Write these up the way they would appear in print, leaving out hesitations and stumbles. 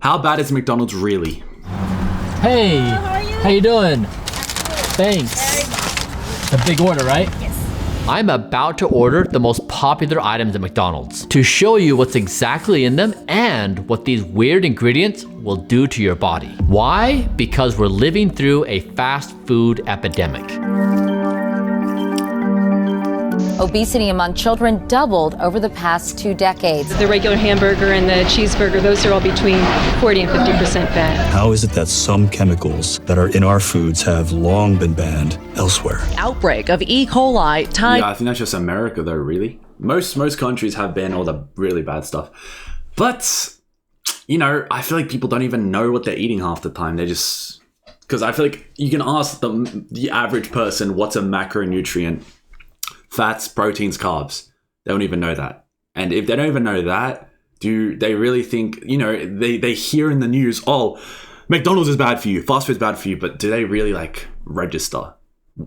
How bad is McDonald's really? Hey, how you doing? Thanks. It's a big order, right? Yes. I'm about to order the most popular items at McDonald's to show you what's exactly in them and what these weird ingredients will do to your body. Why? Because we're living through a fast food epidemic. Obesity among children doubled over the past 2 decades. The regular hamburger and the cheeseburger, those are all between 40 and 50% fat. How is it that some chemicals that are in our foods have long been banned elsewhere? Outbreak of E. coli tied. Yeah, I think that's just America though, really. Most countries have banned all the really bad stuff. But, you know, I feel like people don't even know what they're eating half the time. They just... Because I feel like you can ask the average person what's a macronutrient. Fats, proteins, carbs. They don't even know that. And if they don't even know that, do they really think, you know, they hear in the news, oh, McDonald's is bad for you, fast food's bad for you, but do they really like register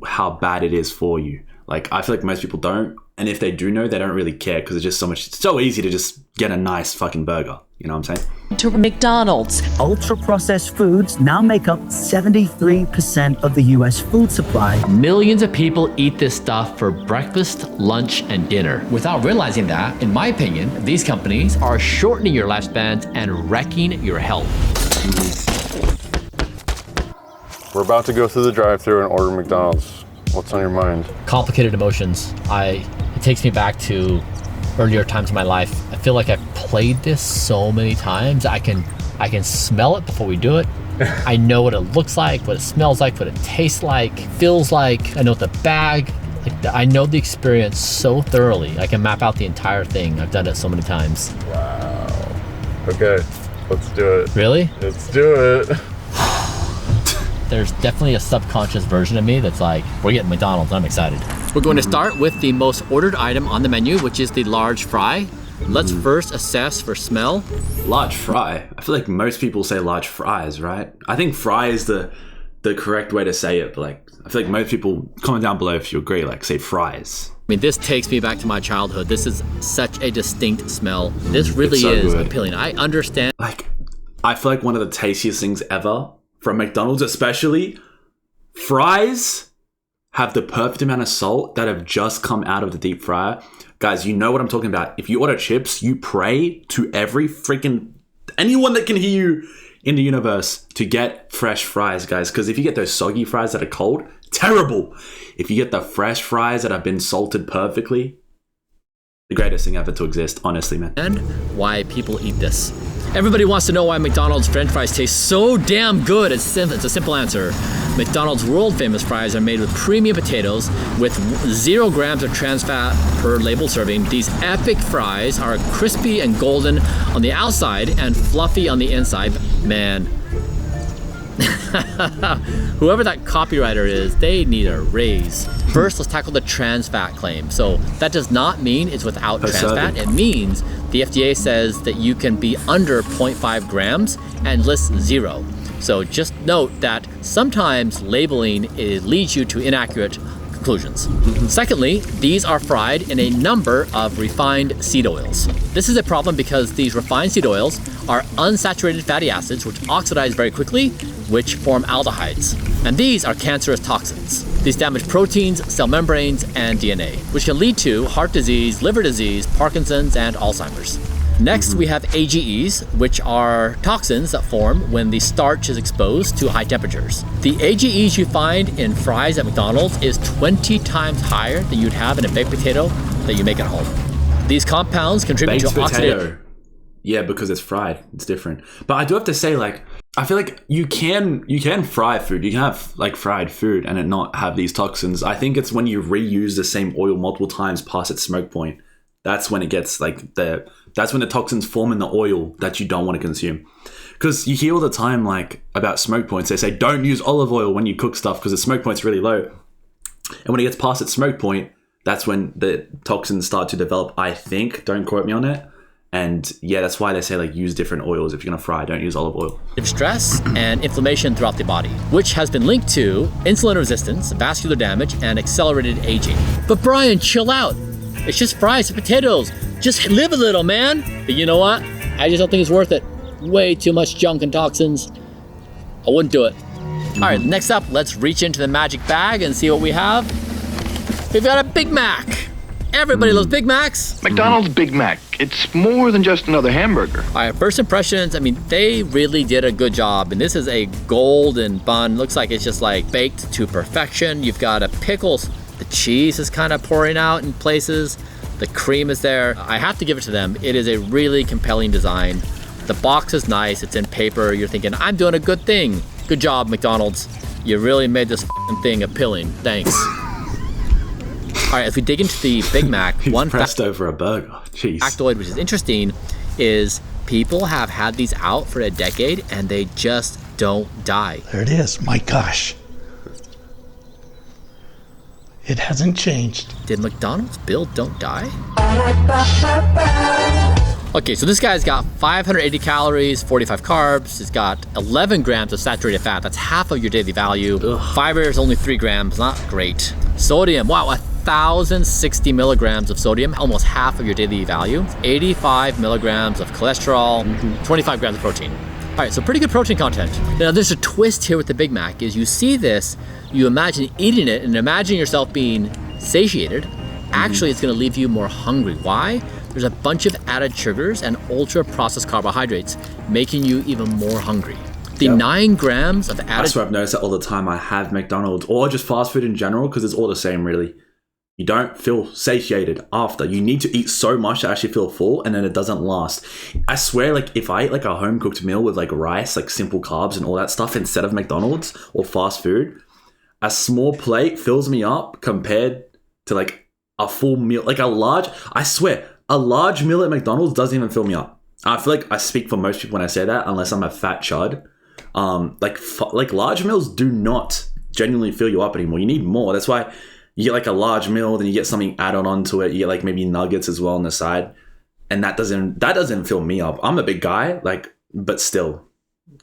how bad it is for you? Like, I feel like most people don't. And if they do know, they don't really care because it's so easy to just get a nice fucking burger. You know what I'm saying? To McDonald's. Ultra-processed foods now make up 73% of the US food supply. Millions of people eat this stuff for breakfast, lunch, and dinner. Without realizing that, in my opinion, these companies are shortening your lifespans and wrecking your health. We're about to go through the drive-thru and order McDonald's. What's on your mind? Complicated emotions. It takes me back to earlier times in my life. I feel like I've played this so many times. I can smell it before we do it. I know what it looks like, what it smells like, what it tastes like, feels like. I know the bag. I know the experience so thoroughly. I can map out the entire thing. I've done it so many times. Wow. Okay, let's do it. Really? Let's do it. There's definitely a subconscious version of me that's like, we're getting McDonald's, I'm excited. We're going to start with the most ordered item on the menu, which is the large fry. Let's first assess for smell. Large fry? I feel like most people say large fries, right? I think fry is the correct way to say it, but like, I feel like most people, comment down below if you agree, like say fries. I mean, this takes me back to my childhood. This is such a distinct smell. This really is appealing. I understand. Like, I feel like one of the tastiest things ever from McDonald's, especially, fries have the perfect amount of salt that have just come out of the deep fryer. Guys, you know what I'm talking about. If you order chips, you pray to anyone that can hear you in the universe to get fresh fries, guys. Because if you get those soggy fries that are cold, terrible. If you get the fresh fries that have been salted perfectly, the greatest thing ever to exist, honestly, man. And why people eat this. Everybody wants to know why McDonald's French fries taste so damn good. It's a simple answer. McDonald's world famous fries are made with premium potatoes with 0 grams of trans fat per label serving. These epic fries are crispy and golden on the outside and fluffy on the inside. Man, whoever that copywriter is, they need a raise. First, let's tackle the trans fat claim. So that does not mean it's without trans fat. It means the FDA says that you can be under 0.5 grams and lists 0. So just note that sometimes labeling leads you to inaccurate conclusions. Secondly, these are fried in a number of refined seed oils. This is a problem because these refined seed oils are unsaturated fatty acids which oxidize very quickly, which form aldehydes. And these are cancerous toxins. These damage proteins, cell membranes, and DNA, which can lead to heart disease, liver disease, Parkinson's, and Alzheimer's. Next, we have AGEs, which are toxins that form when the starch is exposed to high temperatures. The AGEs you find in fries at McDonald's is 20 times higher than you'd have in a baked potato that you make at home. These compounds contribute to oxidative. Yeah, because it's fried. It's different. But I do have to say, like, I feel like you can fry food. You can have like fried food and it not have these toxins. I think it's when you reuse the same oil multiple times past its smoke point. That's when it gets like that's when the toxins form in the oil that you don't want to consume. Because you hear all the time like about smoke points. They say don't use olive oil when you cook stuff because the smoke point's really low. And when it gets past its smoke point, that's when the toxins start to develop, I think. Don't quote me on it. And yeah, that's why they say like use different oils. If you're gonna fry, don't use olive oil. Stress and inflammation throughout the body, which has been linked to insulin resistance, vascular damage, and accelerated aging. But Brian, chill out. It's just fries and potatoes. Just live a little, man. But you know what? I just don't think it's worth it. way too much junk and toxins. I wouldn't do it. All right, next up, let's reach into the magic bag and see what we have. We've got a Big Mac. Everybody loves Big Macs. McDonald's Big Mac. It's more than just another hamburger. All right, first impressions, I mean, they really did a good job. And this is a golden bun. Looks like it's just like baked to perfection. You've got a pickles. The cheese is kind of pouring out in places. The cream is there. I have to give it to them. It is a really compelling design. The box is nice. It's in paper. You're thinking, I'm doing a good thing. Good job, McDonald's. You really made this thing appealing. Thanks. All right, if we dig into the Big Mac, one presto for a burger. Jeez. Factoid, which is interesting, is people have had these out for a decade and they just don't die. There it is. My gosh. It hasn't changed. Did McDonald's build Don't Die? Okay, so this guy's got 580 calories, 45 carbs. It's got 11 grams of saturated fat. That's half of your daily value. Fiber is only 3 grams, not great. Sodium, wow, 1,060 milligrams of sodium, almost half of your daily value. 85 milligrams of cholesterol, 25 grams of protein. All right, so pretty good protein content. Now there's a twist here with the Big Mac is you see this, you imagine eating it and imagine yourself being satiated. Actually, it's gonna leave you more hungry. Why? There's a bunch of added sugars and ultra processed carbohydrates, making you even more hungry. The 9 grams of added... I swear I've noticed that all the time I have McDonald's or just fast food in general because it's all the same really. You don't feel satiated after. You need to eat so much to actually feel full and then it doesn't last. I swear, like if I eat like a home cooked meal with like rice, like simple carbs and all that stuff instead of McDonald's or fast food, a small plate fills me up compared to like a full meal, like a large meal at McDonald's doesn't even fill me up. I feel like I speak for most people when I say that, unless I'm a fat chud. Like large meals do not genuinely fill you up anymore. You need more. That's why you get like a large meal, then you get something added onto it. You get like maybe nuggets as well on the side, and that doesn't fill me up. I'm a big guy, but still,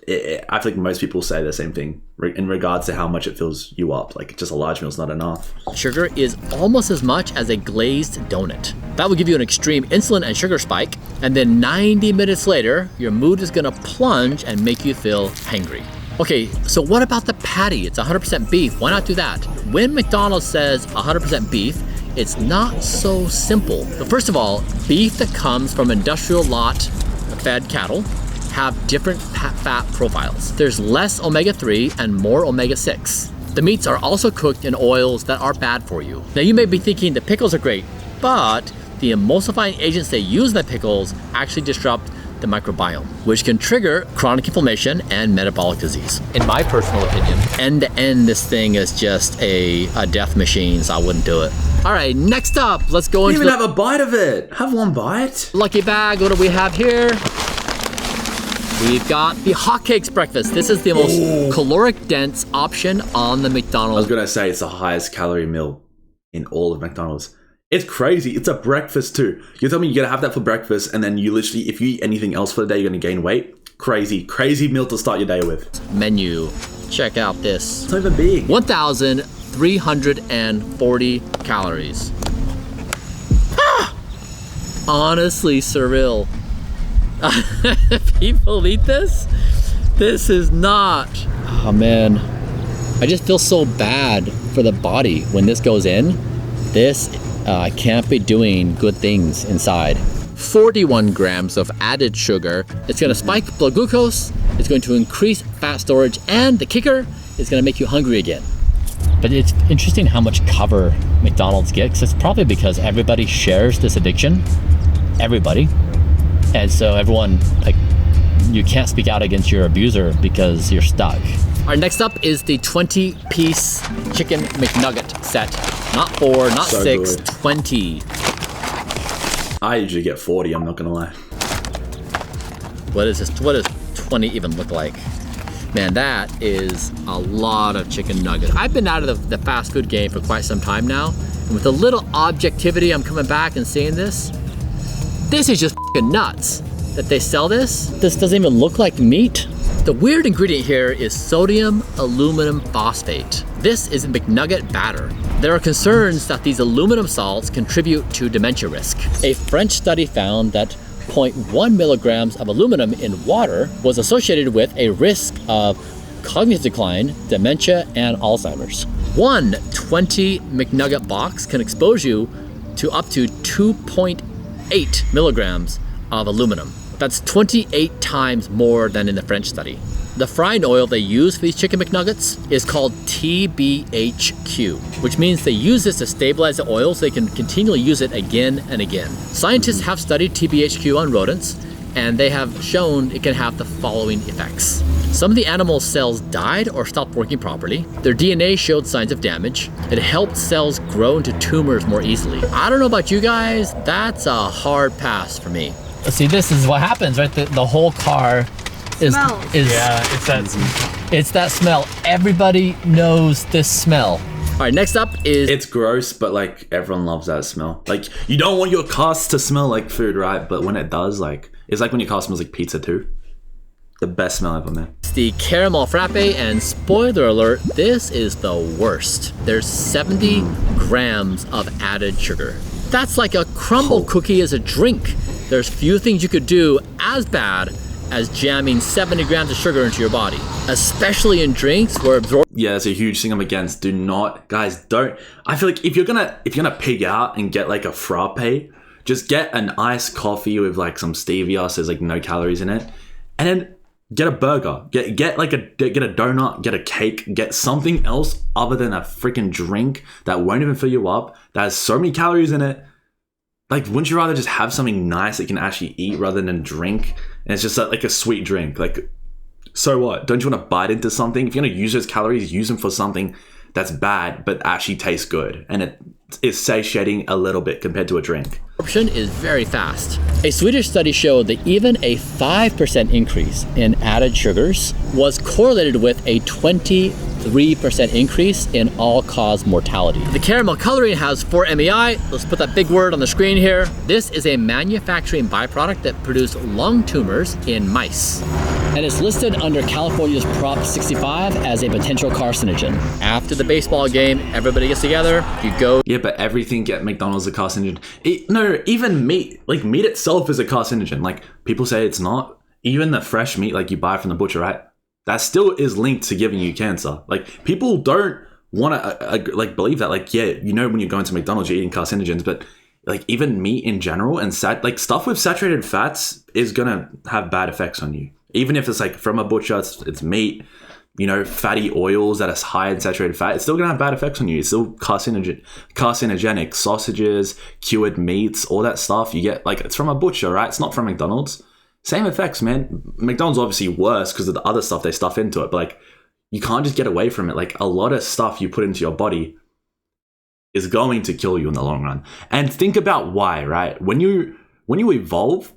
I feel like most people say the same thing in regards to how much it fills you up. Like just a large meal is not enough. Sugar is almost as much as a glazed donut. That will give you an extreme insulin and sugar spike, and then 90 minutes later, your mood is gonna plunge and make you feel hangry. Okay, so what about the patty? It's 100% beef. Why not do that? When McDonald's says 100% beef, it's not so simple. But first of all, beef that comes from industrial lot fed cattle have different fat profiles. There's less omega-3 and more omega-6. The meats are also cooked in oils that are bad for you. Now you may be thinking the pickles are great, but the emulsifying agents they use in the pickles actually disrupt the microbiome, which can trigger chronic inflammation and metabolic disease. In my personal opinion, end to end, this thing is just a death machine, so I wouldn't do it. All right, next up, let's go into have a bite of it. Have one bite. Lucky bag. What do we have here? We've got the hotcakes breakfast. This is the most caloric dense option on the McDonald's. I was gonna say it's the highest calorie meal in all of McDonald's. It's crazy. It's a breakfast too. You tell me you're gonna have that for breakfast, and then you literally, if you eat anything else for the day, you're gonna gain weight. Crazy meal to start your day with. Menu. Check out this. It's not even big. 1,340 calories. Ah! Honestly surreal. People eat this? This is not. Oh man. I just feel so bad for the body when this goes in. This can't be doing good things inside. 41 grams of added sugar. It's gonna spike blood glucose, it's going to increase fat storage, and the kicker is gonna make you hungry again. But it's interesting how much cover McDonald's gets. It's probably because everybody shares this addiction. Everybody. And so everyone, like, you can't speak out against your abuser because you're stuck. All right, next up is the 20-piece chicken McNugget set. Not 4, not so 6, good. 20. I usually get 40, I'm not gonna lie. What is this? What does 20 even look like? Man, that is a lot of chicken nuggets. I've been out of the fast food game for quite some time now. And with a little objectivity, I'm coming back and seeing this. This is just f***ing nuts that they sell this. This doesn't even look like meat. The weird ingredient here is sodium aluminum phosphate. This is McNugget batter. There are concerns that these aluminum salts contribute to dementia risk. A French study found that 0.1 milligrams of aluminum in water was associated with a risk of cognitive decline, dementia, and Alzheimer's. One 20 McNugget box can expose you to up to 2.8 milligrams of aluminum. That's 28 times more than in the French study. The frying oil they use for these chicken McNuggets is called TBHQ, which means they use this to stabilize the oil so they can continually use it again and again. Scientists have studied TBHQ on rodents, and they have shown it can have the following effects. Some of the animal cells died or stopped working properly. Their DNA showed signs of damage. It helped cells grow into tumors more easily. I don't know about you guys, that's a hard pass for me. See, this is what happens, right? The whole car is yeah, it's that smell. Everybody knows this smell. All right, next up is... It's gross, but like everyone loves that smell. Like you don't want your cars to smell like food, right? But when it does, like it's like when your car smells like pizza too. The best smell ever, man. It's the caramel frappe, and spoiler alert, this is the worst. There's 70 grams of added sugar. That's like a crumble cookie as a drink. There's few things you could do as bad as jamming 70 grams of sugar into your body, especially in drinks where yeah, it's a huge thing I'm against. Do not, guys, don't. I feel like if you're gonna pig out and get like a frappe, just get an iced coffee with like some stevia, so there's like no calories in it, and then get a burger, get a donut, get a cake, get something else other than a freaking drink that won't even fill you up, that has so many calories in it. Like, wouldn't you rather just have something nice that you can actually eat rather than drink? And it's just like a sweet drink. Like, so what? Don't you want to bite into something? If you're going to use those calories, use them for something that's bad but actually tastes good. And it is satiating a little bit compared to a drink. Absorption is very fast. A Swedish study showed that even a 5% increase in added sugars was correlated with a 23% increase in all-cause mortality. The caramel coloring has 4 MEI. Let's put that big word on the screen here. This is a manufacturing byproduct that produced lung tumors in mice. And it's listed under California's Prop 65 as a potential carcinogen. After the baseball game, everybody gets together, you go... Yeah, but everything at McDonald's is a carcinogen. Even meat. Like, meat itself is a carcinogen. Like, people say it's not. Even the fresh meat, like, you buy from the butcher, right? That still is linked to giving you cancer. Like, people don't want to, like, believe that. Like, yeah, you know when you're going to McDonald's, you're eating carcinogens, but, like, even meat in general and stuff with saturated fats is going to have bad effects on you. Even if it's, like, from a butcher, it's meat, you know, fatty oils that are high in saturated fat, it's still going to have bad effects on you. It's still carcinogenic. Sausages, cured meats, all that stuff you get, like, it's from a butcher, right? It's not from McDonald's. Same effects, man. McDonald's obviously worse because of the other stuff they stuff into it, but, like, you can't just get away from it. Like, a lot of stuff you put into your body is going to kill you in the long run. And think about why, right? When you evolve,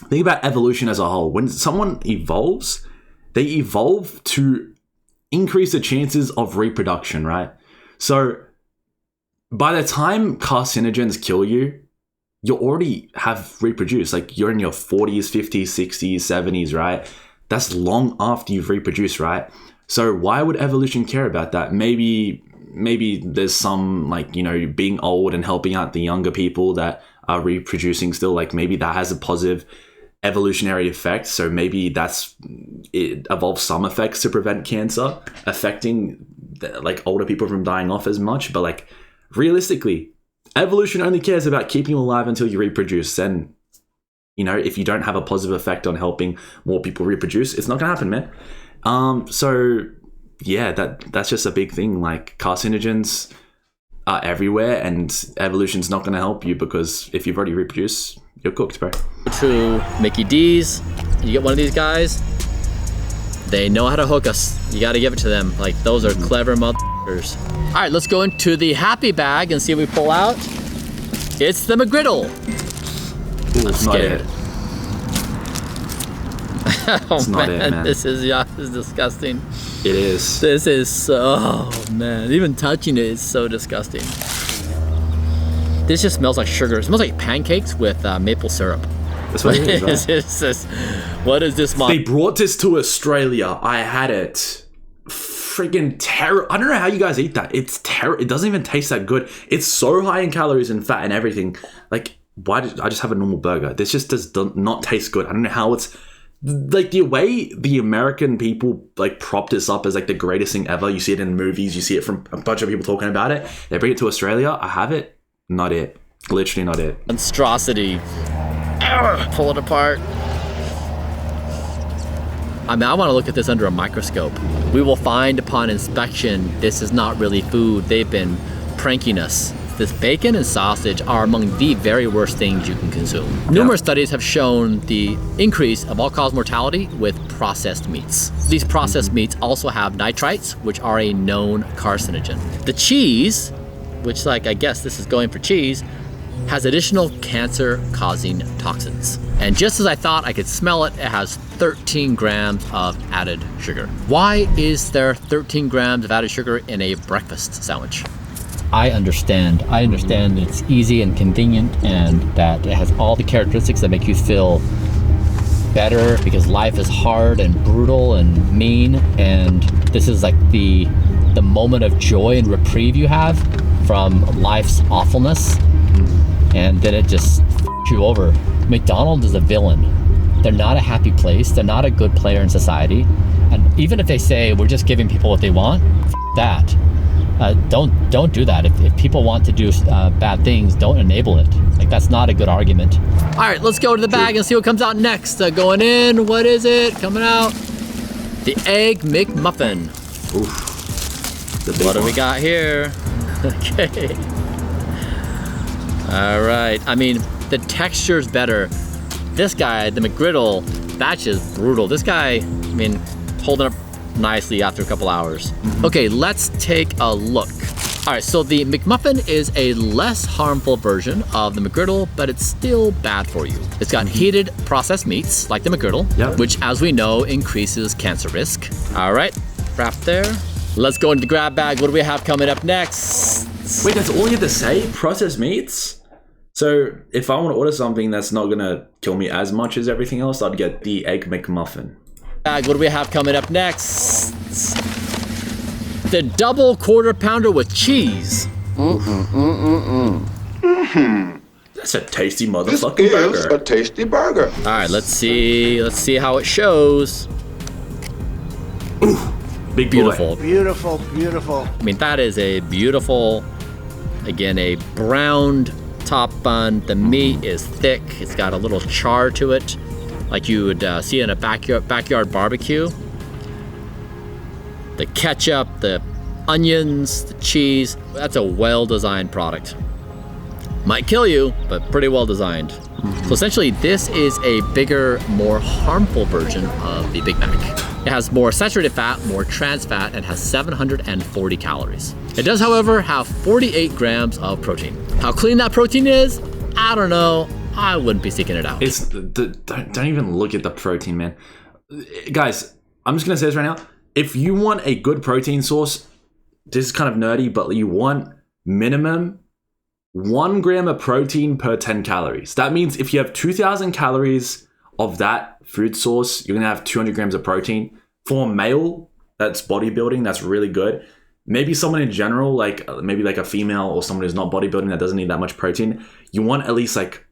think about evolution as a whole. When someone evolves, they evolve to increase the chances of reproduction, right? So by the time carcinogens kill you, you already have reproduced. Like, you're in your 40s, 50s, 60s, 70s, right? That's long after you've reproduced, right? So why would evolution care about that? Maybe there's some, like, you know, being old and helping out the younger people that are reproducing still. Like, maybe that has a positive evolutionary effect. So maybe it evolves some effects to prevent cancer affecting like older people from dying off as much. But, like, realistically, evolution only cares about keeping you alive until you reproduce. And, you know, if you don't have a positive effect on helping more people reproduce, it's not gonna happen, man. So yeah, that's just a big thing. Like, carcinogens are everywhere, and evolution's not gonna help you because if you've already reproduced, you're cooked, bro. To Mickey D's, you get one of these guys, they know how to hook us. You got to give it to them. Like, those are clever motherfuckers. All right, let's go into the happy bag and see what we pull out. It's the McGriddle. Ooh, it's not it. Oh, man, this is disgusting. It is. This is so, man, even touching it is so disgusting. This just smells like sugar. It smells like pancakes with maple syrup. That's what it is, right? What is this? They brought this to Australia. I had it. Friggin' terrible. I don't know how you guys eat that. It's terrible. It doesn't even taste that good. It's so high in calories and fat and everything. Like, why did I just have a normal burger? This just does not taste good. I don't know how it's like the way the American people like prop this up as like the greatest thing ever. You see it in movies, you see it from a bunch of people talking about it. They bring it to Australia. I have it. Not it. Literally not it. Monstrosity. Pull it apart. I mean, I want to look at this under a microscope. We will find upon inspection, this is not really food. They've been pranking us. This bacon and sausage are among the very worst things you can consume. Numerous studies have shown the increase of all-cause mortality with processed meats. These processed meats also have nitrites, which are a known carcinogen. The cheese, which like I guess this is going for cheese, has additional cancer-causing toxins. And just as I thought I could smell it, it has 13 grams of added sugar. Why is there 13 grams of added sugar in a breakfast sandwich? I understand it's easy and convenient and that it has all the characteristics that make you feel better because life is hard and brutal and mean, and this is like the moment of joy and reprieve you have from life's awfulness, and then it just f***s you over. McDonald's is a villain. They're not a happy place. They're not a good player in society. And even if they say we're just giving people what they want, f*** that. Don't do that. If people want to do bad things, don't enable it. Like, that's not a good argument. All right, let's go to the bag and see what comes out next. Going in, what is it? Coming out, the Egg McMuffin. Oof. What do we got here? Okay. All right. I mean, the texture's better. This guy, the McGriddle, that's just brutal. This guy, I mean, holding up nicely after a couple hours. Okay, let's take a look. All right, so the McMuffin is a less harmful version of the McGriddle, but it's still bad for you. It's got heated processed meats, like the McGriddle, which, as we know, increases cancer risk. All right, wrap there. Let's go into the grab bag. What do we have coming up next? Wait, that's all you have to say? Processed meats? So if I want to order something that's not going to kill me as much as everything else, I'd get the Egg McMuffin. What do we have coming up next? The double quarter pounder with cheese. That's a tasty motherfucking burger. This is a tasty burger. All right, let's see how it shows. Ooh, big beautiful. Boy. Beautiful. I mean, that is a beautiful, again, a browned top bun. The meat is thick. It's got a little char to it, like you would see in a backyard barbecue. The ketchup, the onions, the cheese. That's a well-designed product. Might kill you, but pretty well designed. So essentially, this is a bigger, more harmful version of the Big Mac. It has more saturated fat, more trans fat, and has 740 calories. It does, however, have 48 grams of protein. How clean that protein is, I don't know. I wouldn't be seeking it out. Don't even look at the protein, man. Guys, I'm just gonna say this right now. If you want a good protein source, this is kind of nerdy, but you want minimum 1 gram of protein per 10 calories. That means if you have 2,000 calories of that food source, you're gonna have 200 grams of protein. For a male that's bodybuilding, that's really good. Maybe someone in general, like maybe like a female or someone who's not bodybuilding that doesn't need that much protein, you want at least like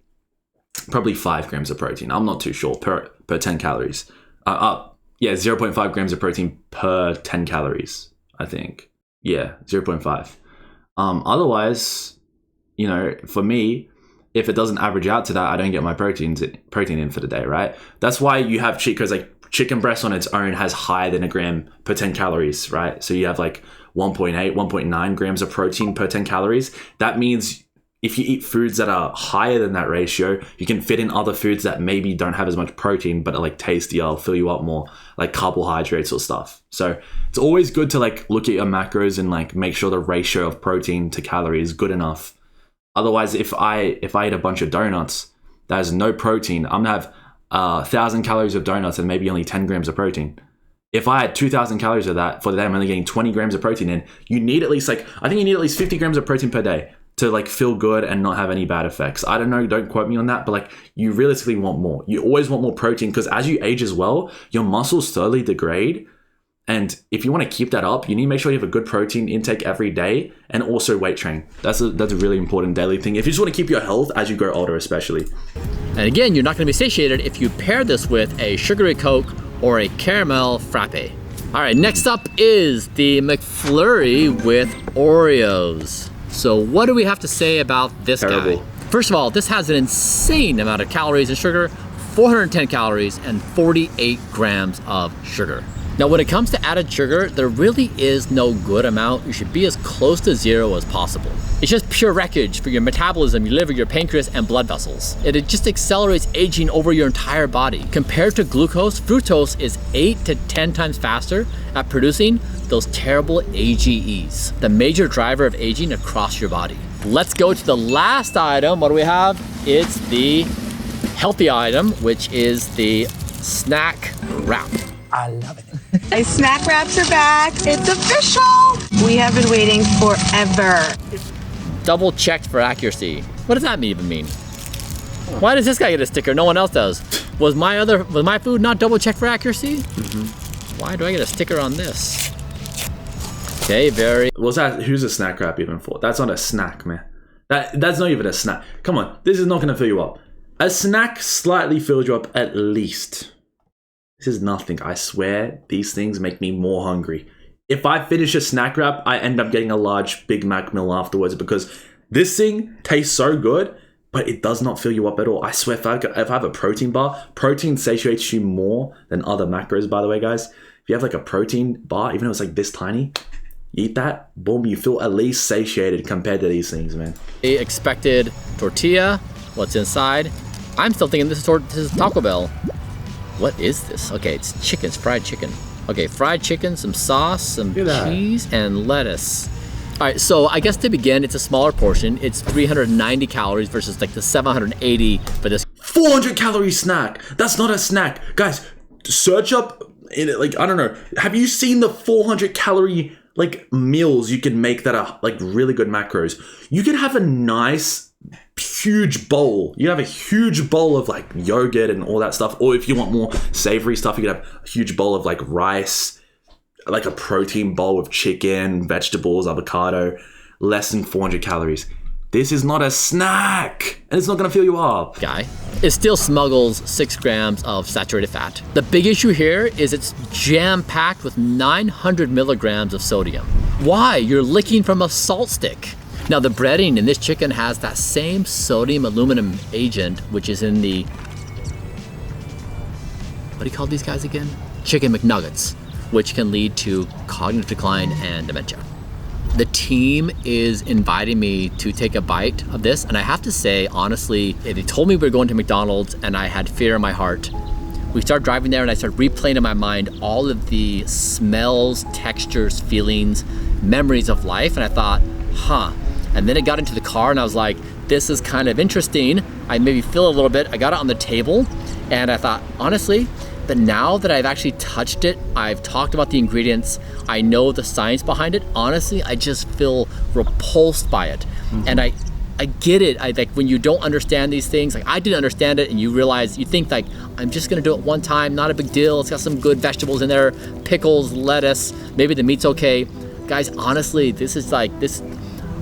probably 5 grams of protein. I'm not too sure per 10 calories. 0.5 grams of protein per 10 calories, I think. Yeah, 0.5. Otherwise, you know, for me, if it doesn't average out to that, I don't get my protein in for the day, right? That's why you have cheat codes. Like chicken breast on its own has higher than a gram per 10 calories, right? So you have like 1.8, 1.9 grams of protein per 10 calories. That means if you eat foods that are higher than that ratio, you can fit in other foods that maybe don't have as much protein, but are like tastier, fill you up more, like carbohydrates or stuff. So it's always good to like look at your macros and like make sure the ratio of protein to calories is good enough. Otherwise, if I eat a bunch of donuts that has no protein, I'm gonna have 1,000 calories of donuts and maybe only 10 grams of protein. If I had 2,000 calories of that for the day, I'm only getting 20 grams of protein in. You need at least I think you need at least 50 grams of protein per day to like feel good and not have any bad effects. I don't know, don't quote me on that, but like you realistically want more. You always want more protein because as you age as well, your muscles slowly degrade And if you want to keep that up, you need to make sure you have a good protein intake every day and also weight train. That's a really important daily thing. If you just want to keep your health as you grow older, especially. And again, you're not going to be satiated if you pair this with a sugary Coke or a caramel frappe. All right, next up is the McFlurry with Oreos. So what do we have to say about this guy? First of all, this has an insane amount of calories and sugar, 410 calories and 48 grams of sugar. Now, when it comes to added sugar, there really is no good amount. You should be as close to zero as possible. It's just pure wreckage for your metabolism, your liver, your pancreas, and blood vessels. It just accelerates aging over your entire body. Compared to glucose, fructose is 8 to 10 times faster at producing those terrible AGEs, the major driver of aging across your body. Let's go to the last item. What do we have? It's the healthy item, which is the snack wrap. I love it. Snack wraps are back. It's official. We have been waiting forever. Double checked for accuracy. What does that even mean? Why does this guy get a sticker? No one else does. Was my food not double checked for accuracy? Why do I get a sticker on this? Okay, What's that? Who's a snack wrap even for? That's not a snack, man. That's not even a snack. Come on, this is not gonna fill you up. A snack slightly fills you up at least. This is nothing. I swear these things make me more hungry. If I finish a snack wrap, I end up getting a large Big Mac meal afterwards because this thing tastes so good, but it does not fill you up at all. I swear if I have a protein bar, protein satiates you more than other macros, by the way, guys. If you have like a protein bar, even though it's like this tiny, you eat that, boom, you feel at least satiated compared to these things, man. The expected tortilla, what's inside? I'm still thinking this is Taco Bell. What is this? Okay, it's chicken, it's fried chicken. Okay, fried chicken, some sauce, some cheese, and lettuce. All right, so I guess to begin, it's a smaller portion. It's 390 calories versus like the 780 for this. 400 calorie snack. That's not a snack. Guys, search up, like, I don't know. Have you seen the 400 calorie like meals you can make that are like really good macros? You could have a nice huge bowl. You have a huge bowl of like yogurt and all that stuff, or if you want more savory stuff, you could have a huge bowl of like rice, like a protein bowl with chicken, vegetables, avocado, less than 400 calories. This is not a snack, and it's not gonna fill you up. Guy, it still smuggles 6 grams of saturated fat. The big issue here is it's jam-packed with 900 milligrams of sodium. Why? You're licking from a salt stick. Now, the breading in this chicken has that same sodium aluminum agent, which is in the, what do you call these guys again? Chicken McNuggets, which can lead to cognitive decline and dementia. The team is inviting me to take a bite of this, and I have to say, honestly, they told me we were going to McDonald's, and I had fear in my heart. We started driving there, and I started replaying in my mind all of the smells, textures, feelings, memories of life, and I thought, And then it got into the car and I was like, this is kind of interesting. I maybe feel a little bit. I got it on the table and I thought, honestly, but now that I've actually touched it, I've talked about the ingredients, I know the science behind it, honestly, I just feel repulsed by it. And I get it. I like when you don't understand these things, like I didn't understand it and you realize, you think like, I'm just gonna do it one time, not a big deal. It's got some good vegetables in there, pickles, lettuce, maybe the meat's okay. Guys, honestly, this is like,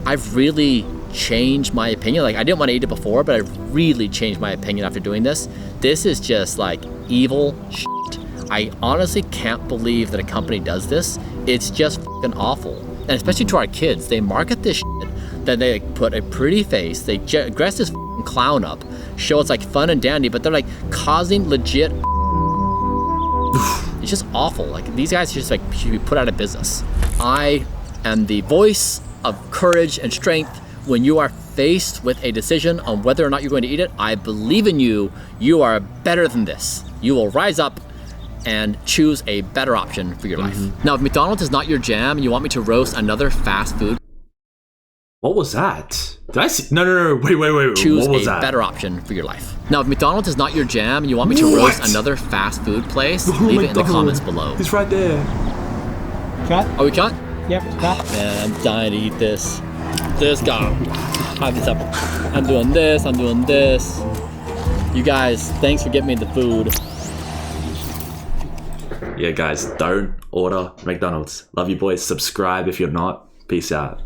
I've really changed my opinion. Like I didn't want to eat it before, but I've really changed my opinion after doing this. This is just like evil shit. I honestly can't believe that a company does this. It's just fucking awful. And especially to our kids, they market this shit, then they like, put a pretty face, they dress this fucking clown up, show it's like fun and dandy, but they're like causing legit it's just awful. Like these guys just like should be put out of business. I am the voice of courage and strength when you are faced with a decision on whether or not you're going to eat it. I believe in you. You are better than this. You will rise up and choose a better option for your life. Now, if McDonald's is not your jam and you want me to roast another fast food, what was that? Did I see? No. Wait. Choose what was a better option for your life. Now, if McDonald's is not your jam and you want me to roast another fast food place, leave it in the comments below. He's right there. Cut? Are we cut? Yep, cut. Man, I'm dying to eat this. This guy. Have this up. I'm doing this. You guys, thanks for getting me the food. yeah, guys, don't order McDonald's. Love you boys. Subscribe if you're not. Peace out.